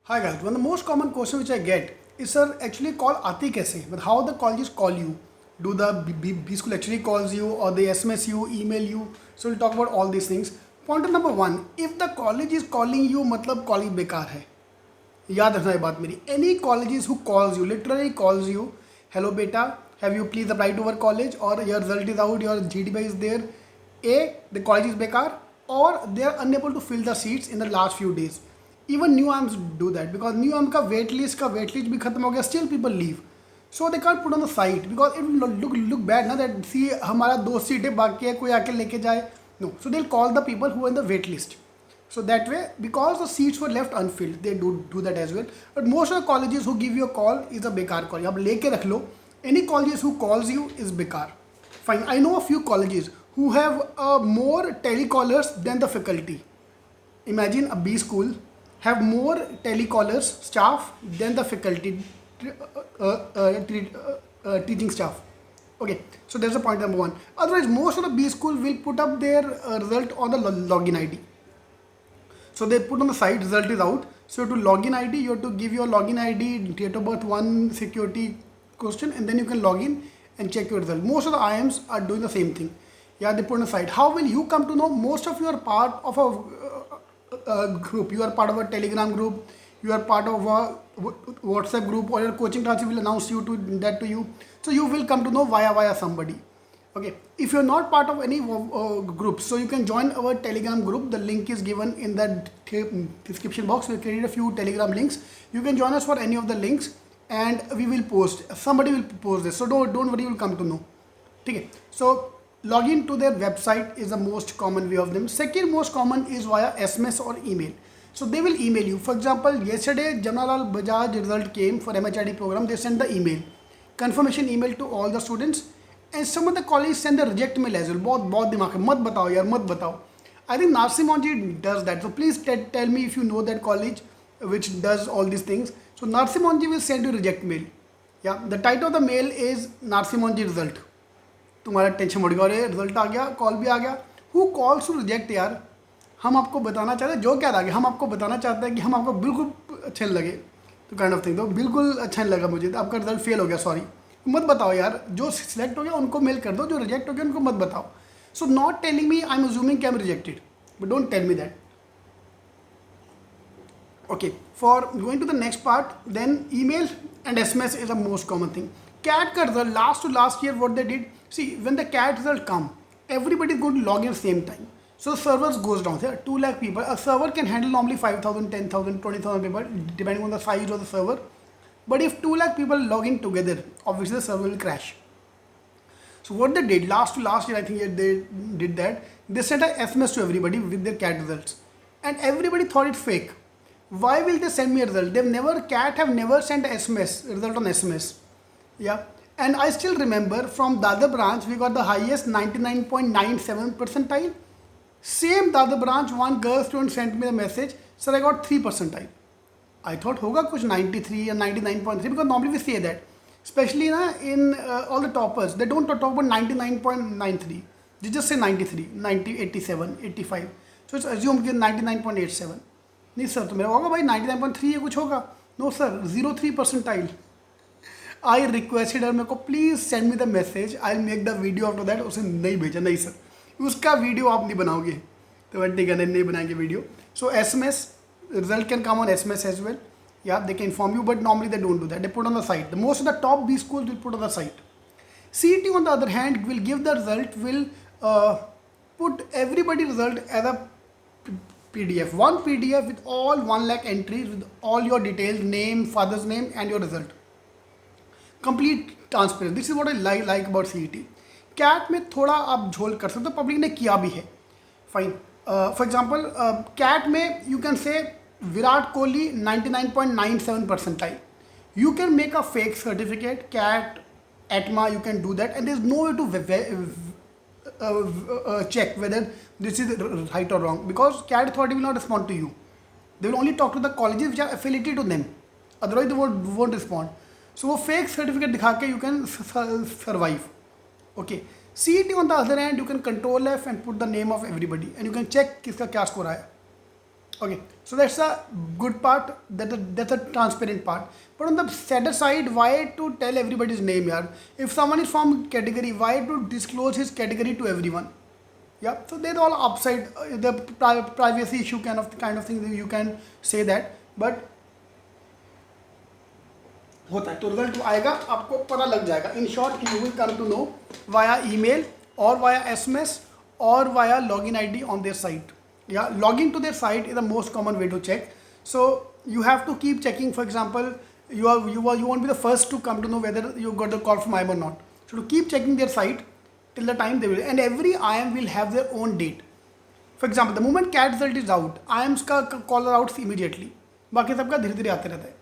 Hi guys, one of the most common question which I get is, sir, actually call aati kaise? But how the colleges call you? Do the B school actually calls you, or they SMS you, email you? So we'll talk about all these things. Point number one, if the college is calling you, मतलब college बेकार है. याद रखना ये बात मेरी. Any colleges who calls you, literally calls you, hello beta, have you please applied to our college, or your result is out, your GDP is there. A, the college is bekar, or they are unable to fill the seats in the last few days. Even new arms do that because new arm का wait list भी खत्म हो गया. Still people leave, so they can't put on the site because it will look bad ना that see हमारा 2 सीटें बाकी है, कोई आके लेके जाए. No, so they'll call the people who are in the wait list. So that way, because the seats were left unfilled, they do that as well. But most of the colleges who give you a call is a bekar call. आप लेके रख लो. Any colleges who calls you is bekar. Fine. I know a few colleges who have more telecallers than the faculty. Imagine a B school have more telecallers staff than the faculty teaching staff. Okay, so that's the point number one. Otherwise, most of the B school will put up their result on the login ID. So they put on the site result is out. So to login ID, you have to give your login ID, date of birth, one security question, and then you can log in and check your result. Most of the IMs are doing the same thing. Yeah, they put on the site. How will you come to know? Most of you are part of a group. You are part of a Telegram group. You are part of a WhatsApp group, or your coaching classes will announce you to that to you. So you will come to know via somebody. Okay, if you're not part of any group, so you can join our Telegram group. The link is given in the description box. We created a few Telegram links. You can join us for any of the links, and we will post. Somebody will post this, so don't worry, you will come to know. Okay, so login to their website is the most common way of them. Second most common is via SMS or email. So they will email you. For example, yesterday Jamalal Bajaj result came for MHRD program. They sent the email, confirmation email to all the students. And some of the colleges send the reject mail as well. बहुत दिमाग है, मत बताओ यार, मत बताओ. I think Narsimon does that. So please tell me if you know that college which does all these things. So Narsimon will send you reject mail. Yeah, the title of the mail is Narsimon result. तुम्हारा tension बढ़ गया, अरे result आ गया, call भी आ गया. Who calls to reject यार? हम आपको बताना चाहते हैं जो क्या लगे, हम आपको बताना चाहते हैं कि हम आपको बिल्कुल अच्छे लगे. तो काइंड ऑफ थिंग, तो बिल्कुल अच्छा नहीं लगा मुझे, तो आपका रिजल्ट फेल हो गया, सॉरी. मत बताओ यार. जो सिलेक्ट हो गया उनको मेल कर दो, जो रिजेक्ट हो गया उनको मत बताओ. So not telling me I am assuming कि I am rejected, but don't tell me that. Okay, for going to the next part, then email and SMS is the most common thing. CAT ka result last year what they did, see when the CAT result come, everybody is going to log in same time. So servers goes down. There are 2 lakh people. A server can handle normally 5,000, 10,000, 20,000 people depending on the size of the server. But if 2 lakh people log in together, obviously the server will crash. So what they did last year, I think they did that. They sent a SMS to everybody with their CAT results, and everybody thought it's fake. Why will they send me a result? CAT have never sent a SMS result on SMS. Yeah, and I still remember from Dadar branch we got the highest 99.97 percentile. Same Dadar branch, one girl student sent me the message, sir I got 3 percentile. I thought होगा कुछ 93 or 99.3 because normally we say that, especially na in all the toppers they don't talk about 99.93, they just say 93, 90, 87, 85. So it's assumed कि 99.87. नहीं sir, तो मेरा होगा भाई 99.3 या कुछ होगा. No sir, 03 percentile. I requested मेरे को please send me the message, I make the video after that. उसे नहीं भेजा. नहीं सर, उसका वीडियो आप नहीं बनाओगे. तो ठीक है, नहीं बनाएंगे video. So SMS result can come on SMS as well. Yeah, they can inform you, but normally they don't do that. They put on the site. The most of the top B schools will put on the site. CET on the other hand will give the result, will put everybody result as a PDF. One PDF with all 1 lakh entries with all your details, name, father's name, and your result. Complete transparent. This is what I like about CET. CAT में थोड़ा आप झोल कर सकते हो, public ने किया भी है. फाइन. फॉर एग्जाम्पल CAT में you can say Virat Kohli 99.97 percentile. You can make a fake certificate, CAT, ATMA, you can do that, and there is no way to check whether this is right or wrong, because CAT authority will not respond to you. They will only talk to the colleges which are affiliated to them. Otherwise they won't respond. So वो fake certificate दिखा के you can survive. Okay. CET on the other hand, you can control F and put the name of everybody, and you can check किसका क्या score आया. Okay, so that's a good part. That's a transparent part. But on the sadder side, why to tell everybody's name, yaar? If someone is from category, why to disclose his category to everyone? Yeah, so there's all upside, the privacy issue kind of thing that you can say that, but होता है तो result आएगा, आपको पता लग जाएगा. In short you will come to know via email और via SMS और via login ID on their site. Yeah, logging to their site is the most common way to check. So you have to keep checking. For example, you won't be the first to come to know whether you got the call from IAM or not. So to keep checking their site till the time they will, and every IAM will have their own date. For example, the moment CAT result is out, IAMs का call are out immediately. बाकी सबका धीरे धीरे आते रहता है.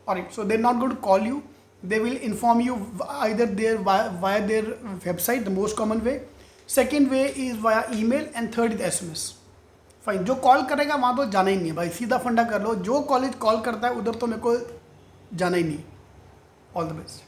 Alright, so they're not going to call you. They will inform you either via their website, the most common way. Second way is via email, and third is SMS. Fine, जो call करेगा वहाँ तो जाना ही नहीं है भाई, सीधा फंडा कर लो. जो कॉलेज कॉल करता है उधर तो मेरे को जाना ही नहीं. All the best.